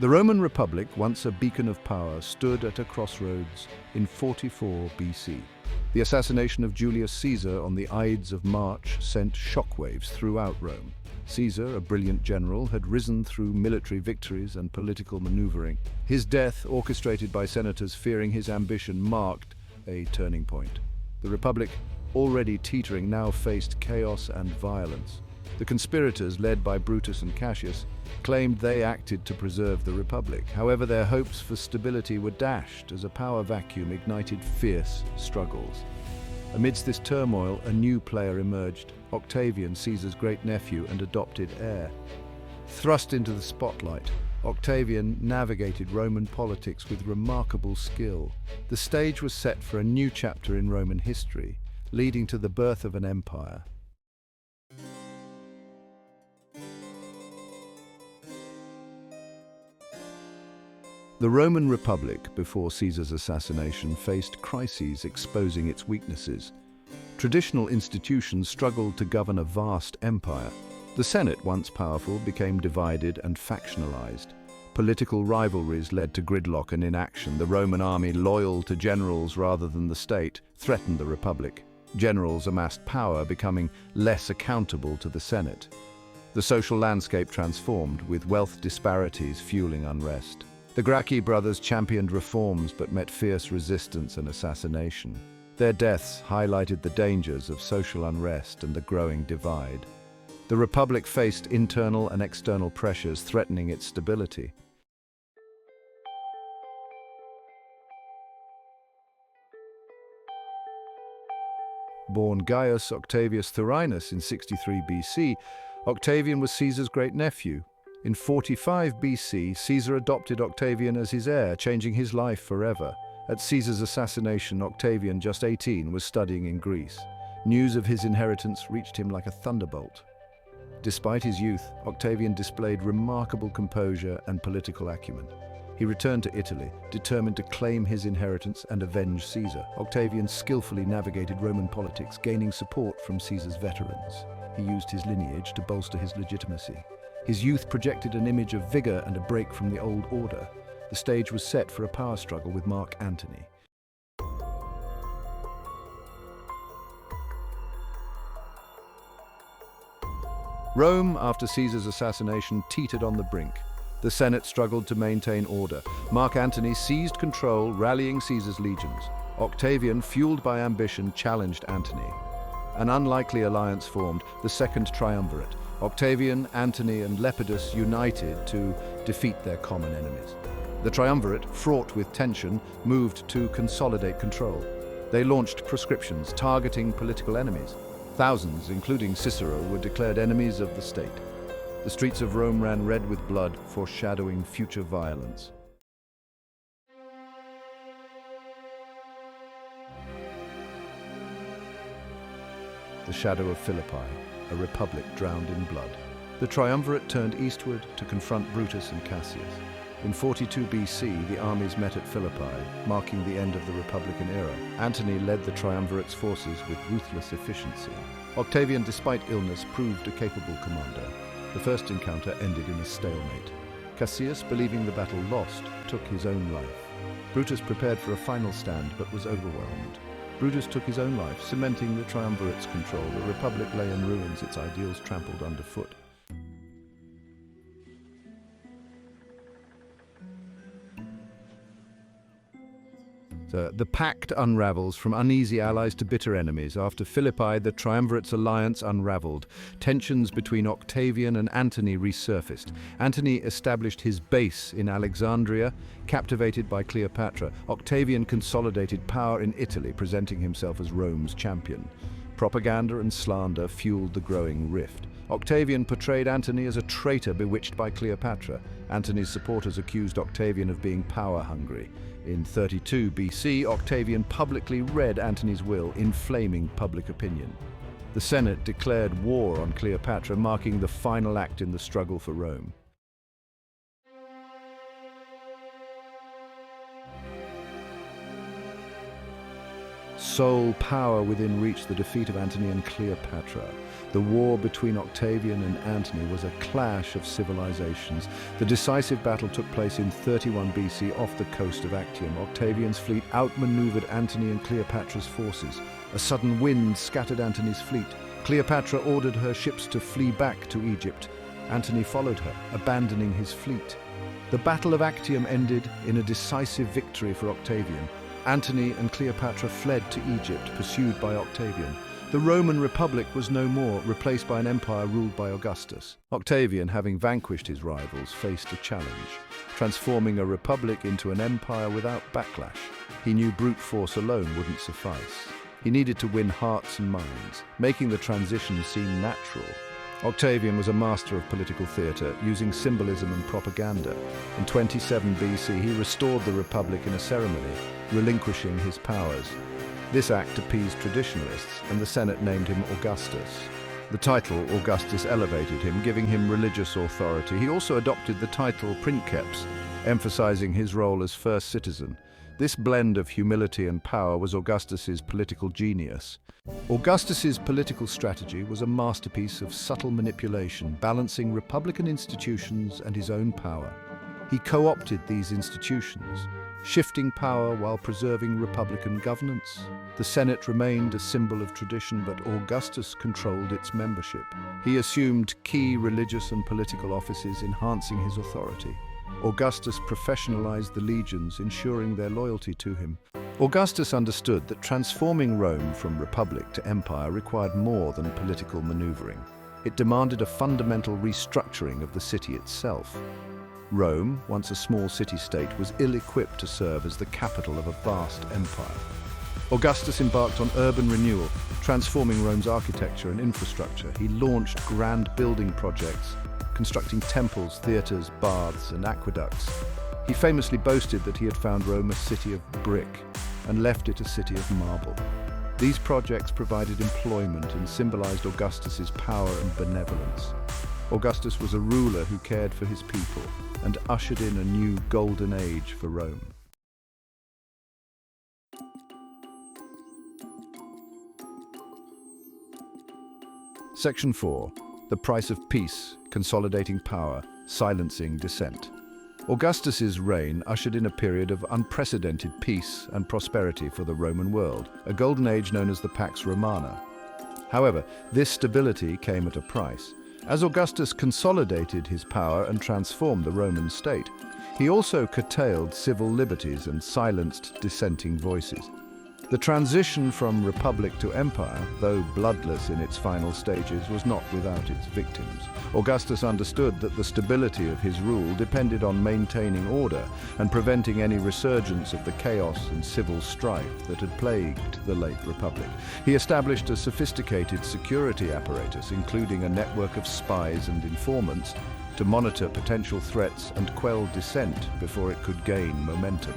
The Roman Republic, once a beacon of power, stood at a crossroads in 44 BC. The assassination of Julius Caesar on the Ides of March sent shockwaves throughout Rome. Caesar, a brilliant general, had risen through military victories and political maneuvering. His death, orchestrated by senators fearing his ambition, marked a turning point. The Republic, already teetering, now faced chaos and violence. The conspirators, led by Brutus and Cassius, claimed they acted to preserve the Republic. However, their hopes for stability were dashed as a power vacuum ignited fierce struggles. Amidst this turmoil, a new player emerged, Octavian, Caesar's great-nephew and adopted heir. Thrust into the spotlight, Octavian navigated Roman politics with remarkable skill. The stage was set for a new chapter in Roman history, leading to the birth of an empire. The Roman Republic, before Caesar's assassination, faced crises exposing its weaknesses. Traditional institutions struggled to govern a vast empire. The Senate, once powerful, became divided and factionalized. Political rivalries led to gridlock and inaction. The Roman army, loyal to generals rather than the state, threatened the Republic. Generals amassed power, becoming less accountable to the Senate. The social landscape transformed, with wealth disparities fueling unrest. The Gracchi brothers championed reforms but met fierce resistance and assassination. Their deaths highlighted the dangers of social unrest and the growing divide. The Republic faced internal and external pressures threatening its stability. Born Gaius Octavius Thurinus in 63 BC, Octavian was Caesar's great-nephew. In 45 BC, Caesar adopted Octavian as his heir, changing his life forever. At Caesar's assassination, Octavian, just 18, was studying in Greece. News of his inheritance reached him like a thunderbolt. Despite his youth, Octavian displayed remarkable composure and political acumen. He returned to Italy, determined to claim his inheritance and avenge Caesar. Octavian skillfully navigated Roman politics, gaining support from Caesar's veterans. He used his lineage to bolster his legitimacy. His youth projected an image of vigor and a break from the old order. The stage was set for a power struggle with Mark Antony. Rome, after Caesar's assassination, teetered on the brink. The Senate struggled to maintain order. Mark Antony seized control, rallying Caesar's legions. Octavian, fueled by ambition, challenged Antony. An unlikely alliance formed, the Second Triumvirate. Octavian, Antony, and Lepidus united to defeat their common enemies. The triumvirate, fraught with tension, moved to consolidate control. They launched proscriptions targeting political enemies. Thousands, including Cicero, were declared enemies of the state. The streets of Rome ran red with blood, foreshadowing future violence. The shadow of Philippi, a republic drowned in blood. The triumvirate turned eastward to confront Brutus and Cassius. In 42 BC, the armies met at Philippi, marking the end of the Republican era. Antony led the triumvirate's forces with ruthless efficiency. Octavian, despite illness, proved a capable commander. The first encounter ended in a stalemate. Cassius, believing the battle lost, took his own life. Brutus prepared for a final stand but was overwhelmed. Brutus took his own life, cementing the triumvirate's control. The Republic lay in ruins, its ideals trampled underfoot. The pact unravels, from uneasy allies to bitter enemies. After Philippi, the triumvirate's alliance unraveled. Tensions between Octavian and Antony resurfaced. Antony established his base in Alexandria, captivated by Cleopatra. Octavian consolidated power in Italy, presenting himself as Rome's champion. Propaganda and slander fueled the growing rift. Octavian portrayed Antony as a traitor bewitched by Cleopatra. Antony's supporters accused Octavian of being power-hungry. In 32 BC, Octavian publicly read Antony's will, inflaming public opinion. The Senate declared war on Cleopatra, marking the final act in the struggle for Rome. sole power within reach, the defeat of Antony and Cleopatra. The war between Octavian and Antony was a clash of civilizations. The decisive battle took place in 31 BC off the coast of Actium. Octavian's fleet outmaneuvered Antony and Cleopatra's forces. A sudden wind scattered Antony's fleet. Cleopatra ordered her ships to flee back to Egypt. Antony followed her, abandoning his fleet. The Battle of Actium ended in a decisive victory for Octavian. Antony and Cleopatra fled to Egypt, pursued by Octavian. The Roman Republic was no more, replaced by an empire ruled by Augustus. Octavian, having vanquished his rivals, faced a challenge, transforming a republic into an empire without backlash. He knew brute force alone wouldn't suffice. He needed to win hearts and minds, making the transition seem natural. Octavian was a master of political theatre, using symbolism and propaganda. In 27 BC, he restored the Republic in a ceremony, relinquishing his powers. This act appeased traditionalists, and the Senate named him Augustus. The title Augustus elevated him, giving him religious authority. He also adopted the title princeps, emphasizing his role as first citizen. This blend of humility and power was Augustus's political genius. Augustus's political strategy was a masterpiece of subtle manipulation, balancing republican institutions and his own power. He co-opted these institutions, shifting power while preserving republican governance. The Senate remained a symbol of tradition, but Augustus controlled its membership. He assumed key religious and political offices, enhancing his authority. Augustus professionalized the legions, ensuring their loyalty to him. Augustus understood that transforming Rome from republic to empire required more than political maneuvering. It demanded a fundamental restructuring of the city itself. Rome, once a small city-state, was ill-equipped to serve as the capital of a vast empire. Augustus embarked on urban renewal, transforming Rome's architecture and infrastructure. He launched grand building projects, constructing temples, theatres, baths, and aqueducts. He famously boasted that he had found Rome a city of brick and left it a city of marble. These projects provided employment and symbolized Augustus's power and benevolence. Augustus was a ruler who cared for his people and ushered in a new golden age for Rome. Section 4. The price of peace, consolidating power, silencing dissent. Augustus's reign ushered in a period of unprecedented peace and prosperity for the Roman world, a golden age known as the Pax Romana. However, this stability came at a price. As Augustus consolidated his power and transformed the Roman state, he also curtailed civil liberties and silenced dissenting voices. The transition from republic to empire, though bloodless in its final stages, was not without its victims. Augustus understood that the stability of his rule depended on maintaining order and preventing any resurgence of the chaos and civil strife that had plagued the late republic. He established a sophisticated security apparatus, including a network of spies and informants, to monitor potential threats and quell dissent before it could gain momentum.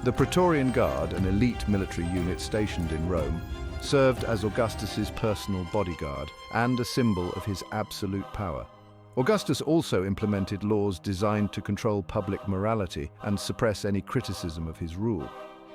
The Praetorian Guard, an elite military unit stationed in Rome, served as Augustus's personal bodyguard and a symbol of his absolute power. Augustus also implemented laws designed to control public morality and suppress any criticism of his rule.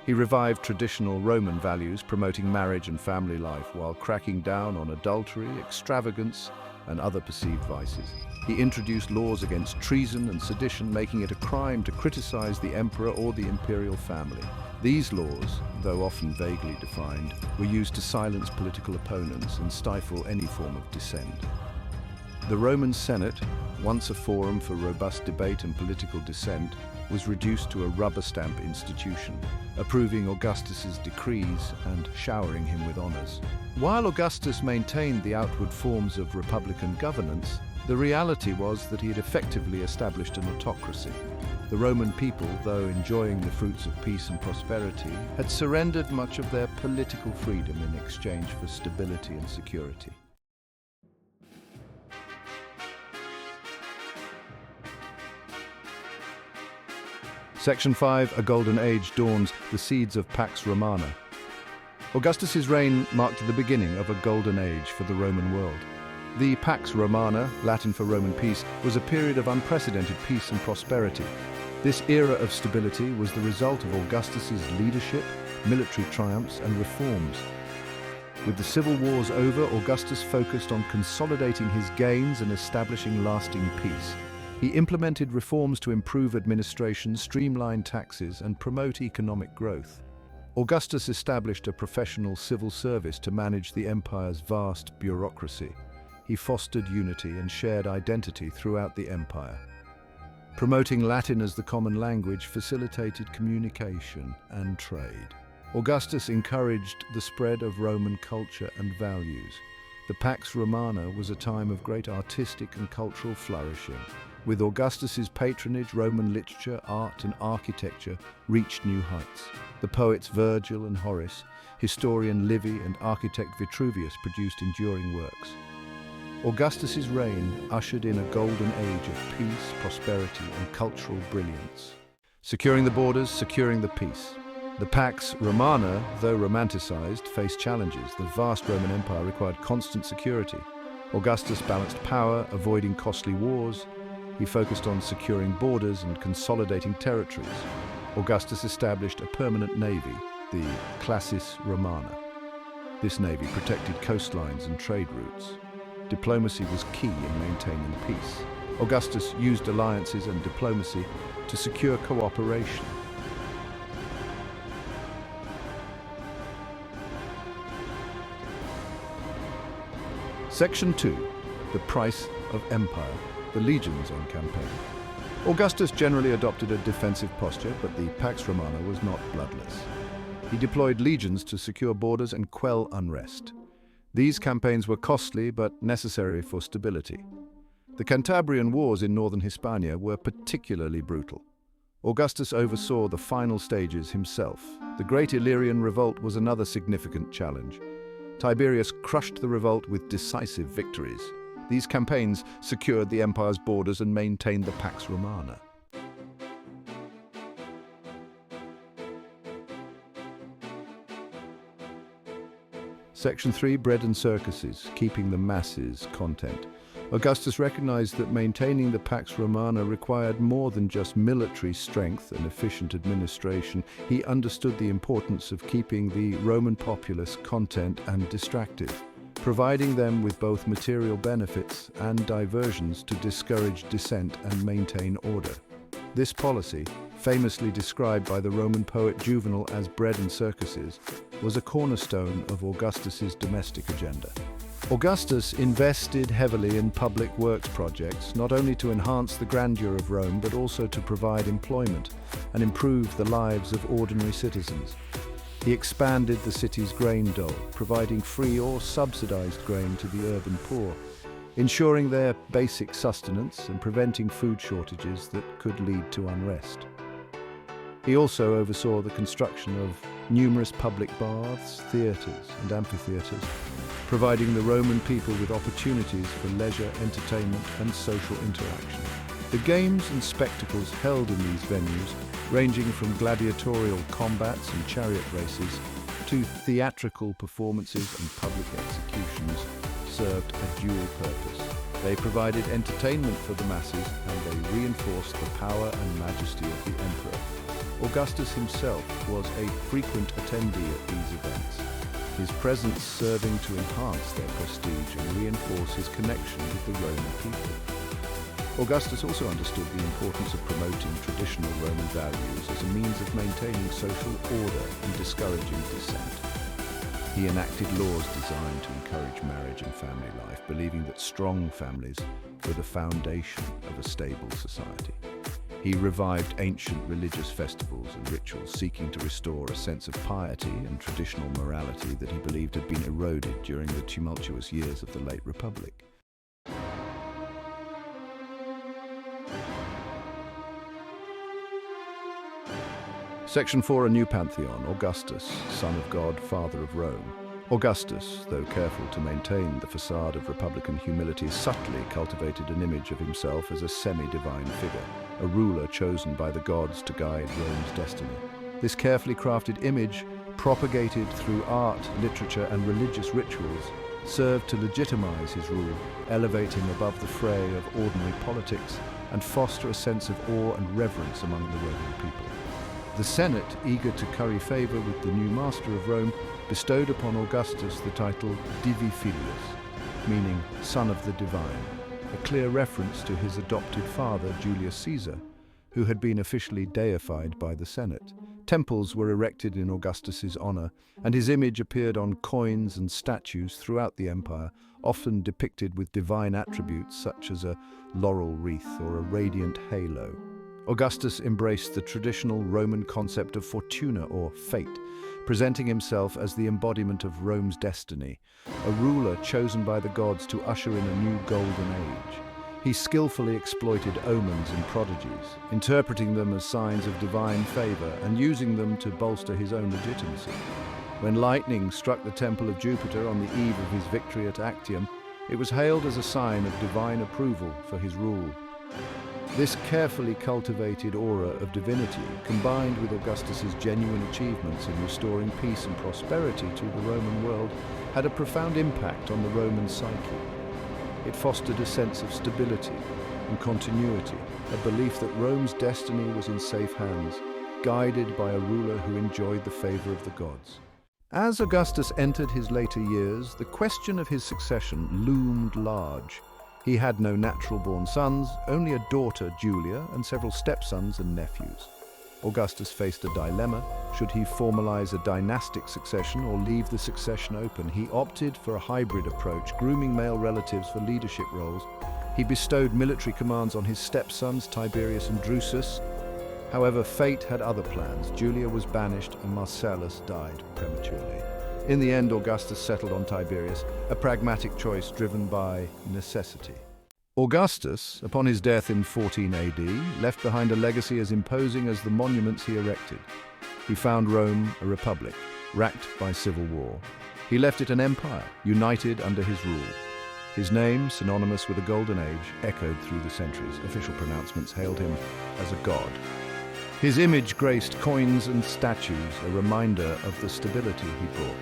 He revived traditional Roman values, promoting marriage and family life while cracking down on adultery, extravagance, and other perceived vices. He introduced laws against treason and sedition, making it a crime to criticize the emperor or the imperial family. These laws, though often vaguely defined, were used to silence political opponents and stifle any form of dissent. The Roman Senate, once a forum for robust debate and political dissent, was reduced to a rubber stamp institution, approving Augustus's decrees and showering him with honors. While Augustus maintained the outward forms of republican governance, the reality was that he had effectively established an autocracy. The Roman people, though enjoying the fruits of peace and prosperity, had surrendered much of their political freedom in exchange for stability and security. Section 5, A Golden Age dawns, the seeds of Pax Romana. Augustus's reign marked the beginning of a golden age for the Roman world. The Pax Romana, Latin for Roman peace, was a period of unprecedented peace and prosperity. This era of stability was the result of Augustus's leadership, military triumphs and reforms. With the civil wars over, Augustus focused on consolidating his gains and establishing lasting peace. He implemented reforms to improve administration, streamline taxes, and promote economic growth. Augustus established a professional civil service to manage the empire's vast bureaucracy. He fostered unity and shared identity throughout the empire. Promoting Latin as the common language facilitated communication and trade. Augustus encouraged the spread of Roman culture and values. The Pax Romana was a time of great artistic and cultural flourishing. With Augustus's patronage, Roman literature, art, and architecture reached new heights. The poets Virgil and Horace, historian Livy, and architect Vitruvius produced enduring works. Augustus's reign ushered in a golden age of peace, prosperity, and cultural brilliance. Securing the borders, securing the peace. The Pax Romana, though romanticized, faced challenges. The vast Roman Empire required constant security. Augustus balanced power, avoiding costly wars. He focused on securing borders and consolidating territories. Augustus established a permanent navy, the Classis Romana. This navy protected coastlines and trade routes. Diplomacy was key in maintaining peace. Augustus used alliances and diplomacy to secure cooperation. Section 2. The Price of Empire. The legions on campaign. Augustus generally adopted a defensive posture, but the Pax Romana was not bloodless. He deployed legions to secure borders and quell unrest. These campaigns were costly but necessary for stability. The Cantabrian Wars in northern Hispania were particularly brutal. Augustus oversaw the final stages himself. The Great Illyrian Revolt was another significant challenge. Tiberius crushed the revolt with decisive victories. These campaigns secured the empire's borders and maintained the Pax Romana. Section 3. Bread and circuses, keeping the masses content. Augustus recognized that maintaining the Pax Romana required more than just military strength and efficient administration. He understood the importance of keeping the Roman populace content and distracted, providing them with both material benefits and diversions to discourage dissent and maintain order. This policy, famously described by the Roman poet Juvenal as bread and circuses, was a cornerstone of Augustus's domestic agenda. Augustus invested heavily in public works projects, not only to enhance the grandeur of Rome, but also to provide employment and improve the lives of ordinary citizens. He expanded the city's grain dole, providing free or subsidized grain to the urban poor, ensuring their basic sustenance and preventing food shortages that could lead to unrest. He also oversaw the construction of numerous public baths, theatres, and amphitheatres, providing the Roman people with opportunities for leisure, entertainment, and social interaction. The games and spectacles held in these venues, ranging from gladiatorial combats and chariot races to theatrical performances and public executions, served a dual purpose. They provided entertainment for the masses, and they reinforced the power and majesty of the emperor. Augustus himself was a frequent attendee at these events, his presence serving to enhance their prestige and reinforce his connection with the Roman people. Augustus also understood the importance of promoting traditional Roman values as a means of maintaining social order and discouraging dissent. He enacted laws designed to encourage marriage and family life, believing that strong families were the foundation of a stable society. He revived ancient religious festivals and rituals, seeking to restore a sense of piety and traditional morality that he believed had been eroded during the tumultuous years of the late Republic. Section 4. A new pantheon. Augustus, son of God, father of Rome. Augustus, though careful to maintain the facade of republican humility, subtly cultivated an image of himself as a semi-divine figure, a ruler chosen by the gods to guide Rome's destiny. This carefully crafted image, propagated through art, literature, and religious rituals, served to legitimize his rule, elevate him above the fray of ordinary politics, and foster a sense of awe and reverence among the Roman people. The Senate, eager to curry favor with the new master of Rome, bestowed upon Augustus the title Divi Filius, meaning son of the divine, a clear reference to his adopted father, Julius Caesar, who had been officially deified by the Senate. Temples were erected in Augustus's honor, and his image appeared on coins and statues throughout the empire, often depicted with divine attributes such as a laurel wreath or a radiant halo. Augustus embraced the traditional Roman concept of fortuna or fate, presenting himself as the embodiment of Rome's destiny, a ruler chosen by the gods to usher in a new golden age. He skillfully exploited omens and prodigies, interpreting them as signs of divine favor and using them to bolster his own legitimacy. When lightning struck the temple of Jupiter on the eve of his victory at Actium, it was hailed as a sign of divine approval for his rule. This carefully cultivated aura of divinity, combined with Augustus's genuine achievements in restoring peace and prosperity to the Roman world, had a profound impact on the Roman psyche. It fostered a sense of stability and continuity, a belief that Rome's destiny was in safe hands, guided by a ruler who enjoyed the favor of the gods. As Augustus entered his later years, the question of his succession loomed large. He had no natural-born sons, only a daughter, Julia, and several stepsons and nephews. Augustus faced a dilemma. Should he formalize a dynastic succession or leave the succession open? He opted for a hybrid approach, grooming male relatives for leadership roles. He bestowed military commands on his stepsons, Tiberius and Drusus. However, fate had other plans. Julia was banished and Marcellus died prematurely. In the end, Augustus settled on Tiberius, a pragmatic choice driven by necessity. Augustus, upon his death in 14 AD, left behind a legacy as imposing as the monuments he erected. He found Rome a republic, racked by civil war. He left it an empire, united under his rule. His name, synonymous with a golden age, echoed through the centuries. Official pronouncements hailed him as a god. His image graced coins and statues, a reminder of the stability he brought.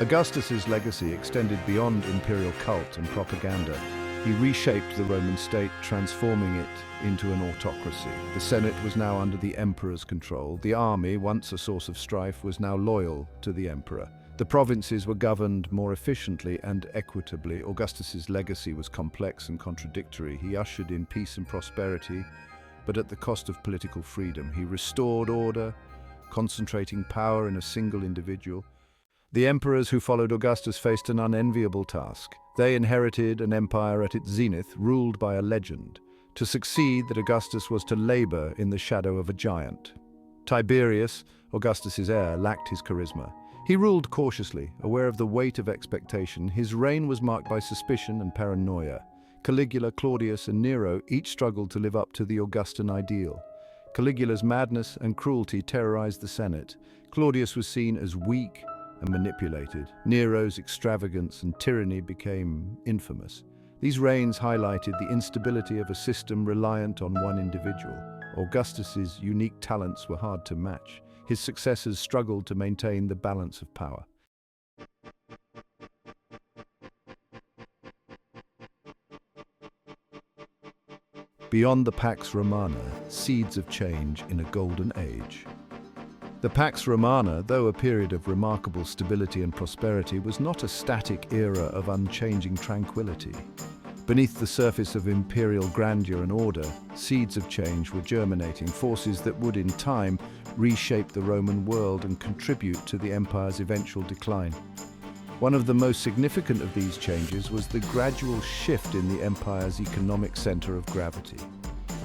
Augustus's legacy extended beyond imperial cult and propaganda. He reshaped the Roman state, transforming it into an autocracy. The Senate was now under the emperor's control. The army, once a source of strife, was now loyal to the emperor. The provinces were governed more efficiently and equitably. Augustus's legacy was complex and contradictory. He ushered in peace and prosperity, but at the cost of political freedom. He restored order, concentrating power in a single individual. The emperors who followed Augustus faced an unenviable task. They inherited an empire at its zenith, ruled by a legend. To succeed, that Augustus was to labor in the shadow of a giant. Tiberius, Augustus's heir, lacked his charisma. He ruled cautiously, aware of the weight of expectation. His reign was marked by suspicion and paranoia. Caligula, Claudius, and Nero each struggled to live up to the Augustan ideal. Caligula's madness and cruelty terrorized the Senate. Claudius was seen as weak and manipulated. Nero's extravagance and tyranny became infamous. These reigns highlighted the instability of a system reliant on one individual. Augustus's unique talents were hard to match. His successors struggled to maintain the balance of power. Beyond the Pax Romana, seeds of change in a golden age. The Pax Romana, though a period of remarkable stability and prosperity, was not a static era of unchanging tranquility. Beneath the surface of imperial grandeur and order, seeds of change were germinating, forces that would, in time, reshape the Roman world and contribute to the empire's eventual decline. One of the most significant of these changes was the gradual shift in the empire's economic center of gravity.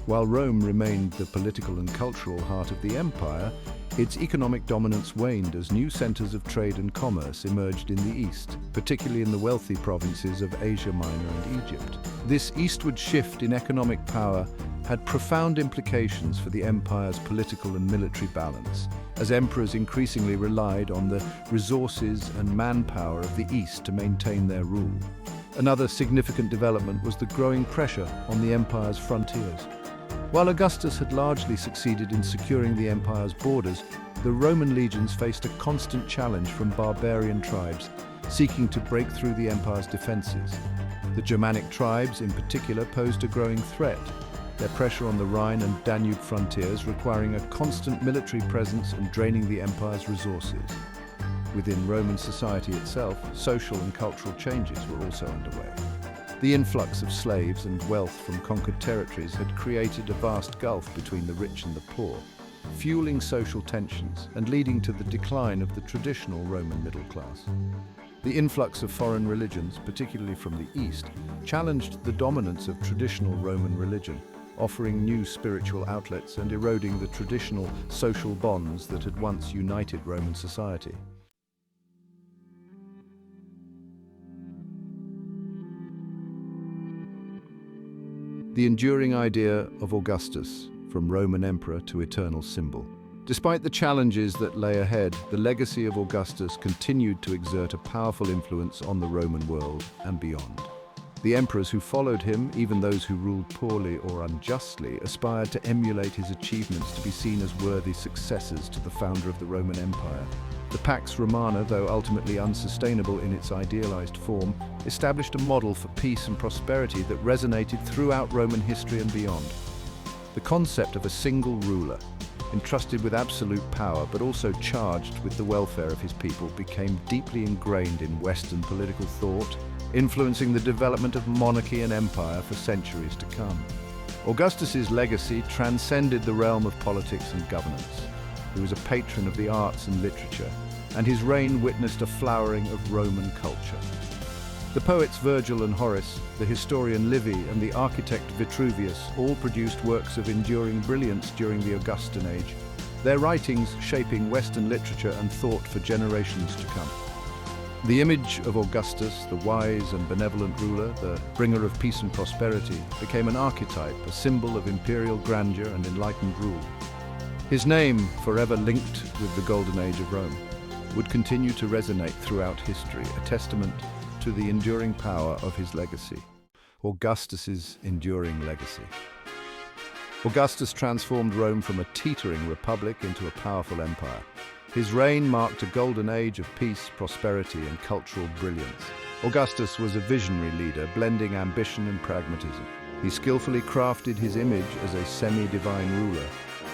While Rome remained the political and cultural heart of the empire, its economic dominance waned as new centers of trade and commerce emerged in the east, particularly in the wealthy provinces of Asia Minor and Egypt. This eastward shift in economic power had profound implications for the empire's political and military balance, as emperors increasingly relied on the resources and manpower of the east to maintain their rule. Another significant development was the growing pressure on the empire's frontiers. While Augustus had largely succeeded in securing the empire's borders, the Roman legions faced a constant challenge from barbarian tribes seeking to break through the empire's defenses. The Germanic tribes, in particular, posed a growing threat. their pressure on the Rhine and Danube frontiers requiring a constant military presence and draining the empire's resources. Within Roman society itself, social and cultural changes were also underway. The influx of slaves and wealth from conquered territories had created a vast gulf between the rich and the poor, fueling social tensions and leading to the decline of the traditional Roman middle class. The influx of foreign religions, particularly from the East, challenged the dominance of traditional Roman religion, offering new spiritual outlets and eroding the traditional social bonds that had once united Roman society. The enduring idea of Augustus, from Roman emperor to eternal symbol. Despite the challenges that lay ahead, the legacy of Augustus continued to exert a powerful influence on the Roman world and beyond. The emperors who followed him, even those who ruled poorly or unjustly, aspired to emulate his achievements to be seen as worthy successors to the founder of the Roman Empire. The Pax Romana, though ultimately unsustainable in its idealized form, established a model for peace and prosperity that resonated throughout Roman history and beyond. The concept of a single ruler, entrusted with absolute power but also charged with the welfare of his people, became deeply ingrained in Western political thought, influencing the development of monarchy and empire for centuries to come. Augustus's legacy transcended the realm of politics and governance. He was a patron of the arts and literature, and his reign witnessed a flowering of Roman culture. The poets Virgil and Horace, the historian Livy, and the architect Vitruvius all produced works of enduring brilliance during the Augustan age, their writings shaping Western literature and thought for generations to come. The image of Augustus, the wise and benevolent ruler, the bringer of peace and prosperity, became an archetype, a symbol of imperial grandeur and enlightened rule. His name, forever linked with the Golden Age of Rome, would continue to resonate throughout history, a testament to the enduring power of his legacy. Augustus's enduring legacy. Augustus transformed Rome from a teetering republic into a powerful empire. His reign marked a golden age of peace, prosperity, and cultural brilliance. Augustus was a visionary leader, blending ambition and pragmatism. He skillfully crafted his image as a semi-divine ruler.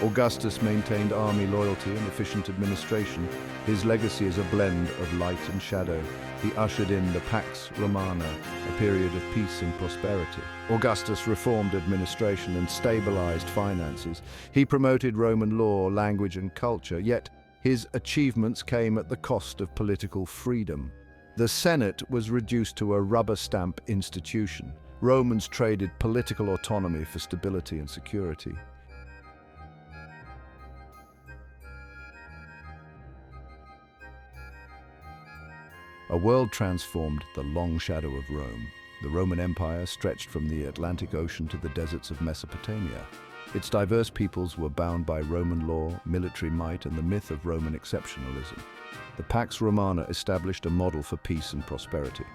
Augustus maintained army loyalty and efficient administration. His legacy is a blend of light and shadow. He ushered in the Pax Romana, a period of peace and prosperity. Augustus reformed administration and stabilized finances. He promoted Roman law, language, and culture, yet his achievements came at the cost of political freedom. The Senate was reduced to a rubber stamp institution. Romans traded political autonomy for stability and security. A world transformed the long shadow of Rome. The Roman Empire stretched from the Atlantic Ocean to the deserts of Mesopotamia. Its diverse peoples were bound by Roman law, military might, and the myth of Roman exceptionalism. The Pax Romana established a model for peace and prosperity.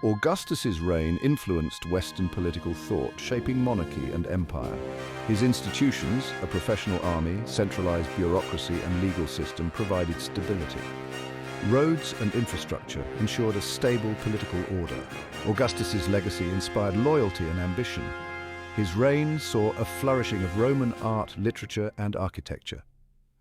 Augustus's reign influenced Western political thought, shaping monarchy and empire. His institutions, a professional army, centralized bureaucracy, and legal system provided stability. Roads and infrastructure ensured a stable political order. Augustus's legacy inspired loyalty and ambition. His reign saw a flourishing of Roman art, literature, and architecture.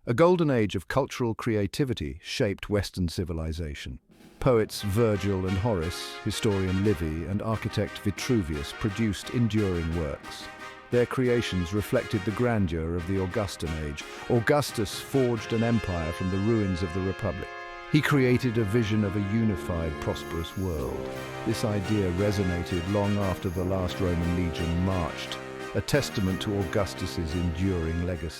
A golden age of cultural creativity shaped Western civilization. Poets Virgil and Horace, historian Livy, and architect Vitruvius produced enduring works. Their creations reflected the grandeur of the Augustan age. Augustus forged an empire from the ruins of the Republic. He created a vision of a unified, prosperous world. This idea resonated long after the last Roman legion marched, a testament to Augustus's enduring legacy.